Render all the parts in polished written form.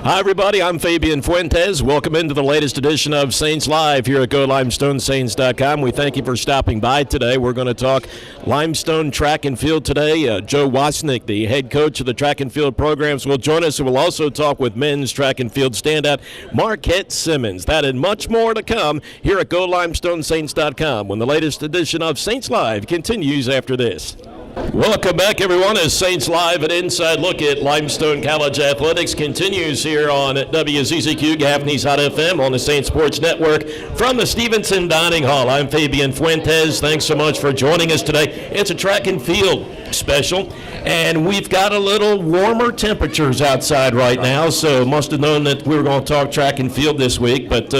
Hi, everybody. I'm Fabian Fuentes. Welcome into the latest edition of Saints Live here at GoLimestoneSaints.com. We thank you for stopping by today. We're going to talk Limestone track and field today. Joe Wassink, the head coach of the track and field programs, will join us, and we'll also talk with men's track and field standout Marquette Simmons. That and much more to come here at GoLimestoneSaints.com when the latest edition of Saints Live continues after this. Welcome back, everyone, as Saints Live, an inside look at Limestone College athletics continues here on WZZQ, Gaffney's Hot FM on the Saints Sports Network from the Stevenson Dining Hall. I'm Fabian Fuentes. Thanks so much for joining us today. It's a track and field special, and we've got a little warmer temperatures outside right now, so must have known that we were going to talk track and field this week. But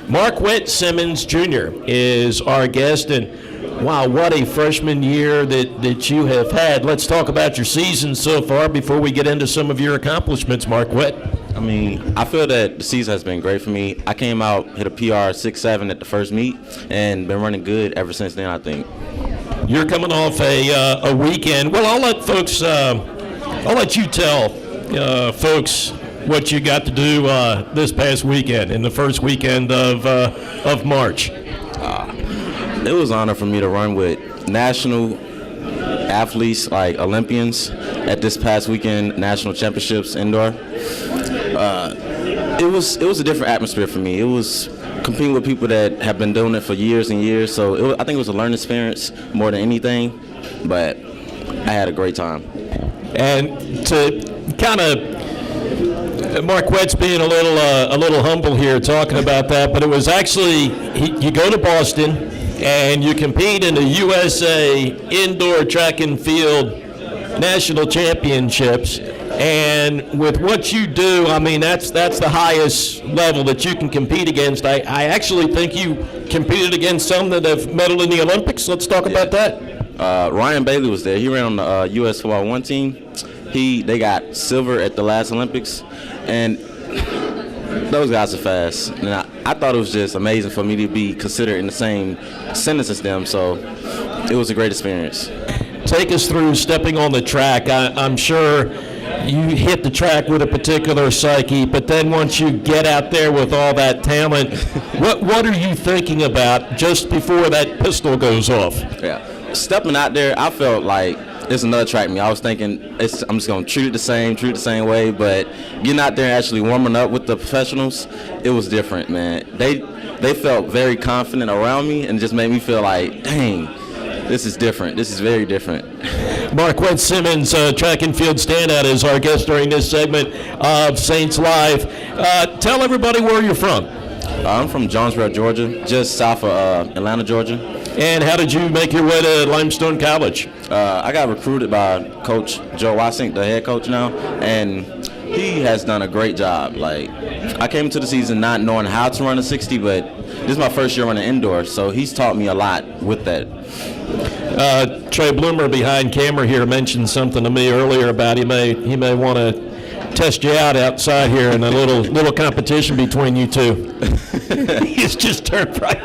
Marquette Simmons Jr. is our guest, and wow, what a freshman year that you have had. Let's talk about your season so far before we get into some of your accomplishments, Marquette. I mean, I feel that the season has been great for me. I came out, hit a PR 6.7 at the first meet, and been running good ever since then, I think. You're coming off a weekend. Well, I'll let you tell folks what you got to do this past weekend, in the first weekend of March. It was an honor for me to run with national athletes, like Olympians, at this past weekend national championships indoor. It was a different atmosphere for me. It was competing with people that have been doing it for years and years. So I think it was a learning experience more than anything. But I had a great time. And to kind of Marquette's being a little humble here talking about that, but it was actually you go to Boston and you compete in the USA Indoor Track and Field National Championships, and with what you do, I mean, that's the highest level that you can compete against. I actually think you competed against some that have medaled in the Olympics. Let's talk about that. Ryan Bailey was there. He ran on the U.S. 4x1 team. They got silver at the last Olympics, and those guys are fast. And I thought it was just amazing for me to be considered in the same sentence as them, so it was a great experience. Take us through stepping on the track. I'm sure you hit the track with a particular psyche, but then once you get out there with all that talent, what are you thinking about just before that pistol goes off? Yeah, stepping out there, I felt like it's another track meet. I was thinking I'm just going to treat it the same way, but getting out there and actually warming up with the professionals, it was different, man. They felt very confident around me and just made me feel like, dang, this is different. This is very different. Marquette Simmons, track and field standout, is our guest during this segment of Saints Live. Tell everybody where you're from. I'm from Jonesboro, Georgia, just south of Atlanta, Georgia. And how did you make your way to Limestone College? I got recruited by Coach Joe Wassink, the head coach now, and he has done a great job. Like, I came into the season not knowing how to run a 60, but this is my first year running indoors, so he's taught me a lot with that. Trey Bloomer behind camera here mentioned something to me earlier about he may want to test you out outside here in a little competition between you two. He's just turned right.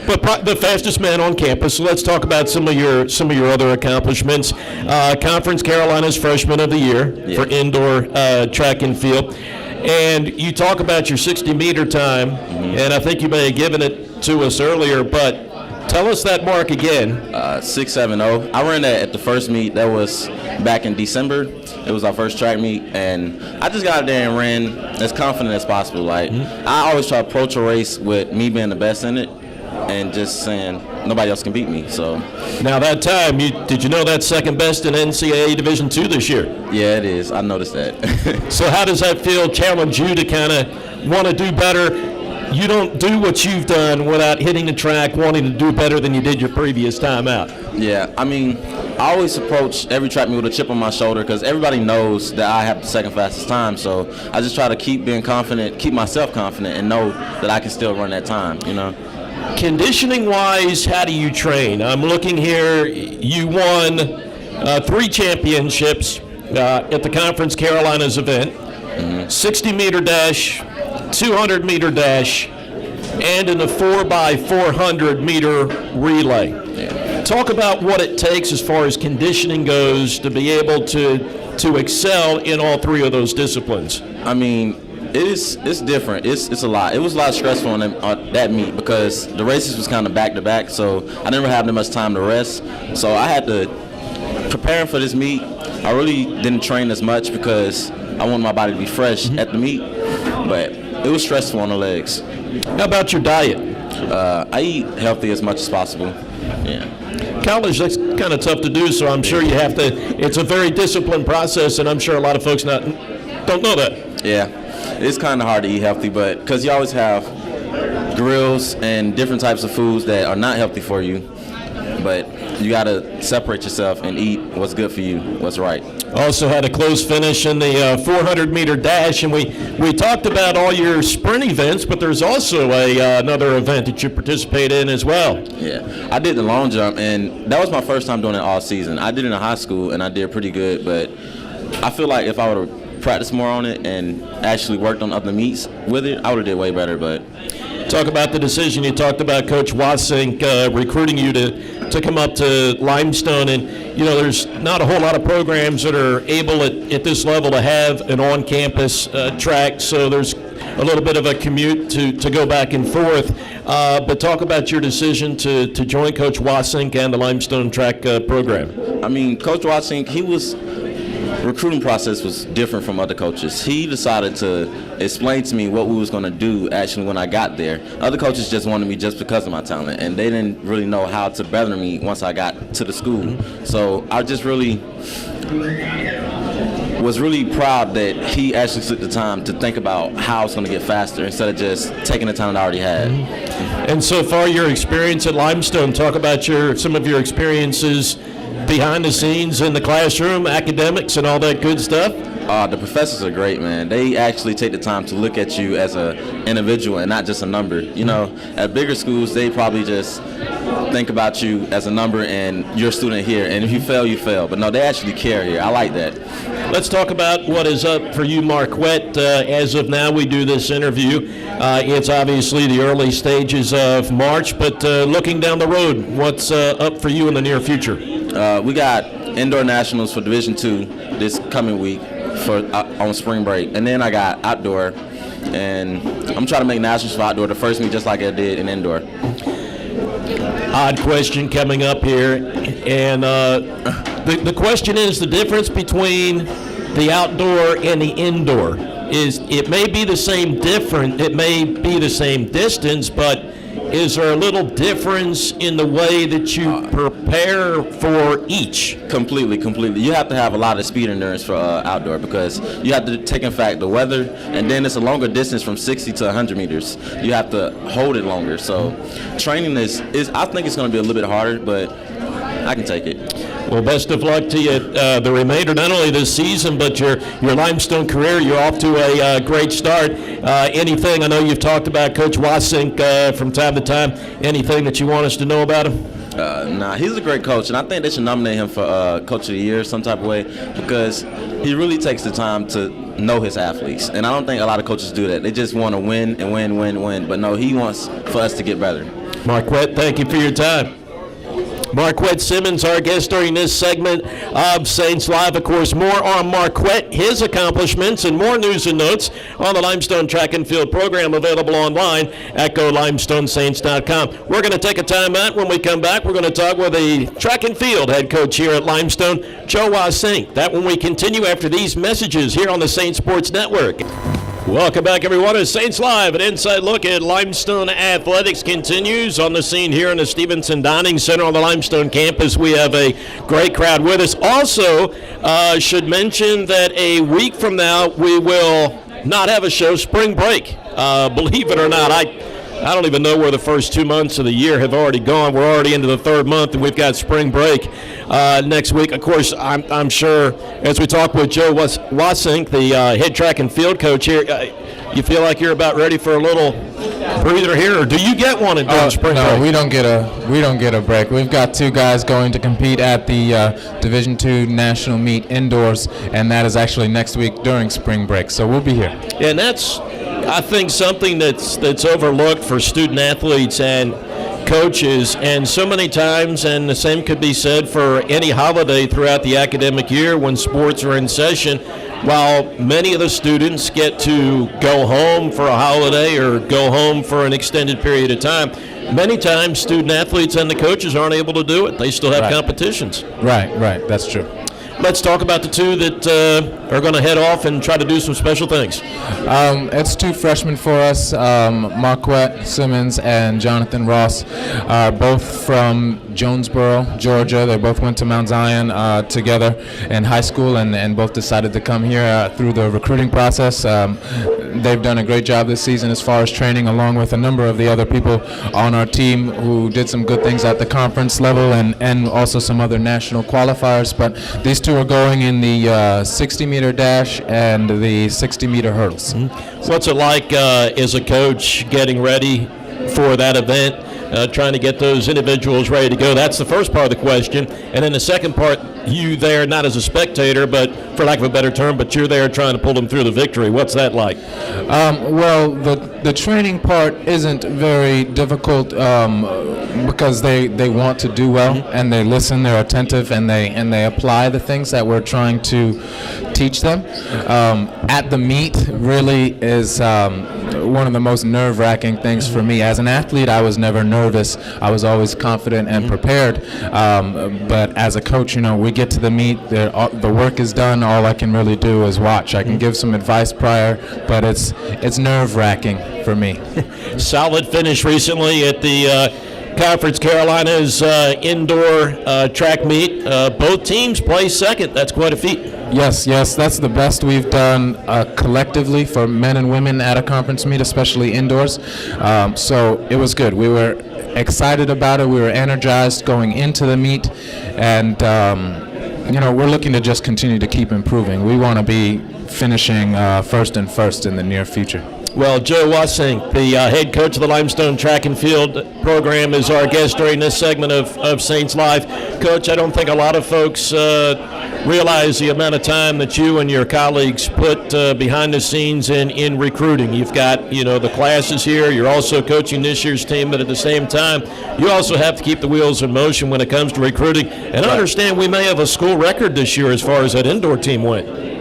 But the fastest man on campus. So let's talk about some of your other accomplishments. Conference Carolina's Freshman of the Year for indoor track and field. And you talk about your 60-meter time, and I think you may have given it to us earlier, but tell us that mark again. 6.70. I ran that at the first meet. That was back in December. It was our first track meet, and I just got out there and ran as confident as possible. Like, I always try to approach a race with me being the best in it and just saying nobody else can beat me. So now that time, did you know that's second best in NCAA Division II this year? Yeah, it is. I noticed that. So how does that feel? Challenge you to kind of want to do better? You don't do what you've done without hitting the track, wanting to do better than you did your previous time out. Yeah, I mean, I always approach every track meet with a chip on my shoulder because everybody knows that I have the second fastest time. So I just try to keep being confident, keep myself confident, and know that I can still run that time, you know. Conditioning-wise, how do you train? I'm looking here. You won 3 championships at the Conference Carolinas event, 60-meter dash, 200-meter dash, and in the 4x400-meter relay. Talk about what it takes as far as conditioning goes to be able to excel in all three of those disciplines. I mean, it's different. It's a lot. It was a lot stressful on that meet because the races was kind of back to back, so I never had that much time to rest. So I had to preparing for this meet. I really didn't train as much because I wanted my body to be fresh at the meet, but it was stressful on the legs. How about your diet? I eat healthy as much as possible. Yeah. College, that's kind of tough to do, so I'm sure you have to. It's a very disciplined process, and I'm sure a lot of folks don't know that. Yeah, it's kind of hard to eat healthy, but because you always have grills and different types of foods that are not healthy for you, but you got to separate yourself and eat what's good for you, what's right. Also had a close finish in the 400-meter dash, and we talked about all your sprint events, but there's also another event that you participate in as well. Yeah, I did the long jump, and that was my first time doing it all season. I did it in high school, and I did pretty good, but I feel like if I would have practiced more on it and actually worked on other meets with it, I would have did way better. But talk about the decision. You talked about Coach Wassink recruiting you to come up to Limestone, and there's not a whole lot of programs that are able at this level to have an on-campus track, so there's a little bit of a commute to go back and forth. But talk about your decision to join Coach Wassink and the Limestone track program. I mean, Coach Wassink, recruiting process was different from other coaches. He decided to explain to me what we was going to do actually when I got there. Other coaches just wanted me just because of my talent, and they didn't really know how to better me once I got to the school. So I just was really proud that he actually took the time to think about how it's going to get faster instead of just taking the time I already had. And so far, your experience at Limestone, talk about some of your experiences behind the scenes in the classroom, academics, and all that good stuff. The professors are great, man. They actually take the time to look at you as an individual and not just a number. At bigger schools, they probably just think about you as a number and you're a student here, and if you fail, you fail. But no, they actually care here. I like that. Let's talk about what is up for you, Marquette. As of now, we do this interview. It's obviously the early stages of March, but looking down the road, what's up for you in the near future? We got indoor nationals for Division II this coming week on spring break, and then I got outdoor, and I'm trying to make nationals for outdoor the first meet just like I did in indoor. Odd question coming up here, and the question is the difference between the outdoor and the indoor. It may be the same distance, but is there a little difference in the way that you prepare for each? Completely. You have to have a lot of speed endurance for outdoor because you have to take in fact the weather, and then it's a longer distance from 60 to 100 meters. You have to hold it longer. So training is I think it's going to be a little bit harder, but I can take it. Well, best of luck to you the remainder, not only this season, but your Limestone career. You're off to a great start. Anything, I know you've talked about Coach Wassink from time to time. Anything that you want us to know about him? He's a great coach, and I think they should nominate him for Coach of the Year some type of way because he really takes the time to know his athletes. And I don't think a lot of coaches do that. They just want to win and win. But no, he wants for us to get better. Marquette, thank you for your time. Marquette Simmons, our guest during this segment of Saints Live. Of course, more on Marquette, his accomplishments, and more news and notes on the Limestone Track and Field program available online at GoLimestoneSaints.com. We're going to take a timeout. When we come back, we're going to talk with the track and field head coach here at Limestone, Joe Wassink. That when we continue after these messages here on the Saints Sports Network. Welcome back, everyone, to Saints Live. An inside look at Limestone Athletics continues on the scene here in the Stevenson Dining Center on the Limestone campus. We have a great crowd with us. Also, should mention that a week from now, we will not have a show, spring break. Believe it or not, I don't even know where the first 2 months of the year have already gone. We're already into the third month, and we've got spring break next week. Of course, I'm sure as we talk with Joe Wassink, the head track and field coach here, you feel like you're about ready for a little breather here, or do you get one during spring break? No, we don't get a break. We've got two guys going to compete at the Division II National Meet indoors, and that is actually next week during spring break. So we'll be here. And that's I think something that's overlooked for student athletes and coaches, and so many times, and the same could be said for any holiday throughout the academic year when sports are in session, while many of the students get to go home for a holiday or go home for an extended period of time, many times student athletes and the coaches aren't able to do it. They still have competitions. Right, that's true. Let's talk about the two that are going to head off and try to do some special things. It's two freshmen for us, Marquette, Simmons, and Jonathan Ross, are both from Jonesboro, Georgia. They both went to Mount Zion together in high school and both decided to come here through the recruiting process. They've done a great job this season as far as training, along with a number of the other people on our team who did some good things at the conference level and also some other national qualifiers. But these two are going in the 60-meter dash and the 60-meter hurdles. What's it like as a coach getting ready for that event? Trying to get those individuals ready to go. That's the first part of the question. And then the second part, you there not as a spectator, but for lack of a better term, but you're there trying to pull them through the victory. What's that like? Well, the training part isn't very difficult because they want to do well and they listen, they're attentive, and they apply the things that we're trying to teach them. At the meet really is one of the most nerve-wracking things for me. As an athlete, I was never nervous. I was always confident and prepared. But as a coach, we get to the meet, the work is done. All I can really do is watch. I can give some advice prior, but it's nerve-wracking for me. Solid finish recently at the Conference Carolinas indoor track meet. Both teams placed second. That's quite a feat. Yes, that's the best we've done collectively for men and women at a conference meet, especially indoors. So it was good. We were excited about it. We were energized going into the meet, and we're looking to just continue to keep improving. We want to be finishing first in the near future. Well, Joe Wassink, the head coach of the Limestone Track and Field program, is our guest during this segment of Saints Live. Coach, I don't think a lot of folks realize the amount of time that you and your colleagues put behind the scenes in recruiting. You've got, the classes here. You're also coaching this year's team, but at the same time, you also have to keep the wheels in motion when it comes to recruiting. And I understand we may have a school record this year as far as that indoor team went.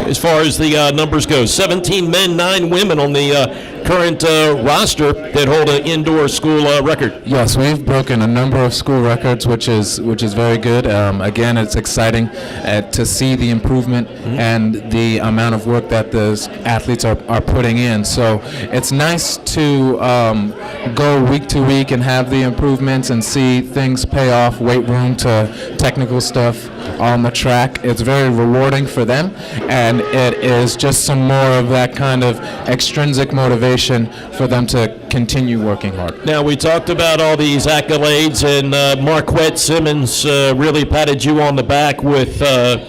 As far as the numbers go, 17 men, 9 women on the current roster that hold an indoor school record. Yes, we've broken a number of school records, which is very good. Again, it's exciting to see the improvement and the amount of work that the athletes are putting in. So it's nice to go week to week and have the improvements and see things pay off, weight room to technical stuff on the track. It's very rewarding for them, and it is just some more of that kind of extrinsic motivation for them to continue working hard. Now, we talked about all these accolades, and Marquette Simmons really patted you on the back with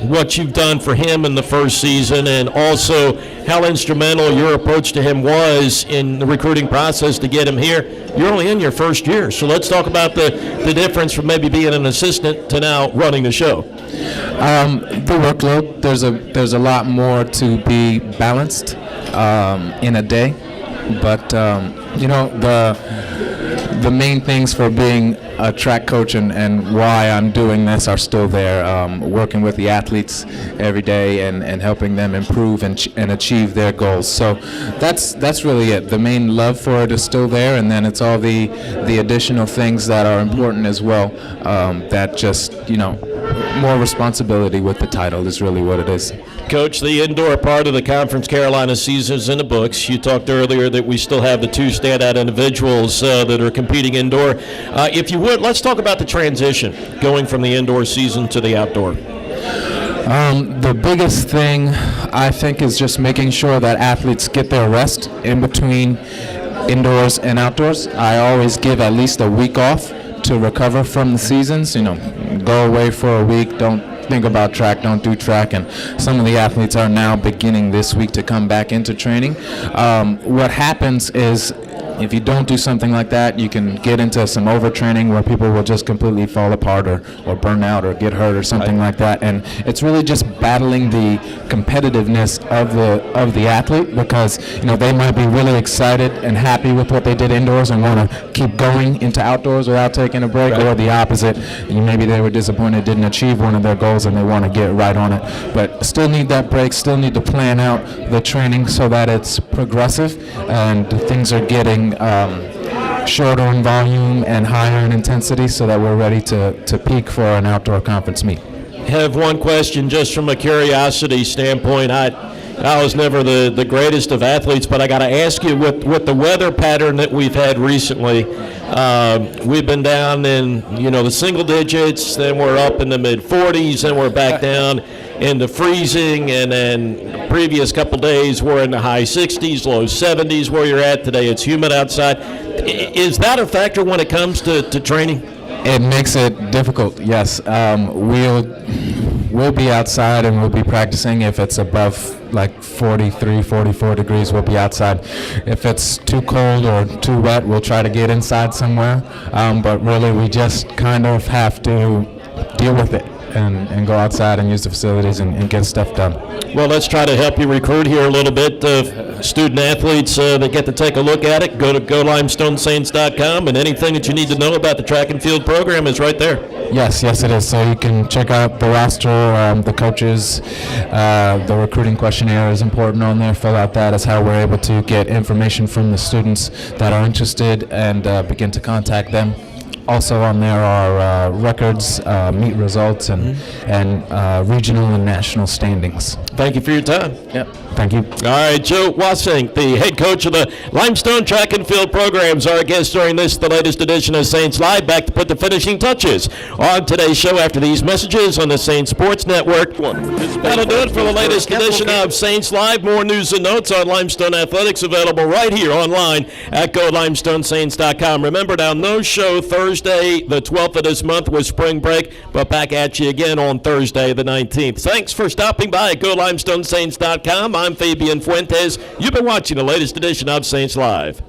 what you've done for him in the first season, and also how instrumental your approach to him was in the recruiting process to get him here. You're only in your first year, so let's talk about the difference from maybe being an assistant to now running the show. The workload, there's a lot more to be balanced in a day, but the main things for being a track coach and why I'm doing this are still there, working with the athletes every day and helping them improve and achieve their goals. So that's really it. The main love for it is still there, and then it's all the additional things that are important as well, that just, more responsibility with the title is really what it is. Coach, the indoor part of the Conference Carolina season is in the books. You talked earlier that we still have the 2 standout individuals that are competing indoor. If you would, let's talk about the transition going from the indoor season to the outdoor. The biggest thing, I think, is just making sure that athletes get their rest in between indoors and outdoors. I always give at least a week off to recover from the seasons. Go away for a week, don't think about track, don't do track, and some of the athletes are now beginning this week to come back into training. What happens is if you don't do something like that, you can get into some overtraining where people will just completely fall apart or burn out or get hurt or something like that. And it's really just battling the competitiveness of the athlete, because they might be really excited and happy with what they did indoors and want to keep going into outdoors without taking a break, or the opposite. Maybe they were disappointed, didn't achieve one of their goals, and they want to get right on it. But still need that break, still need to plan out the training so that it's progressive and things are getting shorter in volume and higher in intensity so that we're ready to peak for an outdoor conference meet. Have one question just from a curiosity standpoint. I was never the greatest of athletes, but I got to ask you, with the weather pattern that we've had recently, we've been down in the single digits, then we're up in the mid-40s, then we're back down into freezing, and then previous couple days we're in the high 60s, low 70s where you're at today. It's humid outside. Is that a factor when it comes to training? It makes it difficult, yes. We'll be outside and we'll be practicing. If it's above like 43, 44 degrees, we'll be outside. If it's too cold or too wet, we'll try to get inside somewhere. But really, we just kind of have to deal with it and go outside and use the facilities and get stuff done. Well, let's try to help you recruit here a little bit of student athletes that get to take a look at it. Go to GoLimestoneSaints.com, and anything that you need to know about the track and field program is right there. Yes, it is. So you can check out the roster, the coaches, the recruiting questionnaire is important on there. Fill out that. That's how we're able to get information from the students that are interested and begin to contact them. Also on there are records, meet results, and regional and national standings. Thank you for your time. Yep. Thank you. All right, Joe Wassink, the head coach of the Limestone Track and Field programs, our guest during the latest edition of Saints Live. Back to put the finishing touches on today's show after these messages on the Saints Sports Network. That'll do it for the latest edition of Saints Live. More news and notes on Limestone Athletics available right here online at GoLimestoneSaints.com. Remember, now no show Thursday, the 12th of this month with spring break, but back at you again on Thursday, the 19th. Thanks for stopping by at GoLimestoneSaints.com. I'm Fabian Fuentes. You've been watching the latest edition of Saints Live.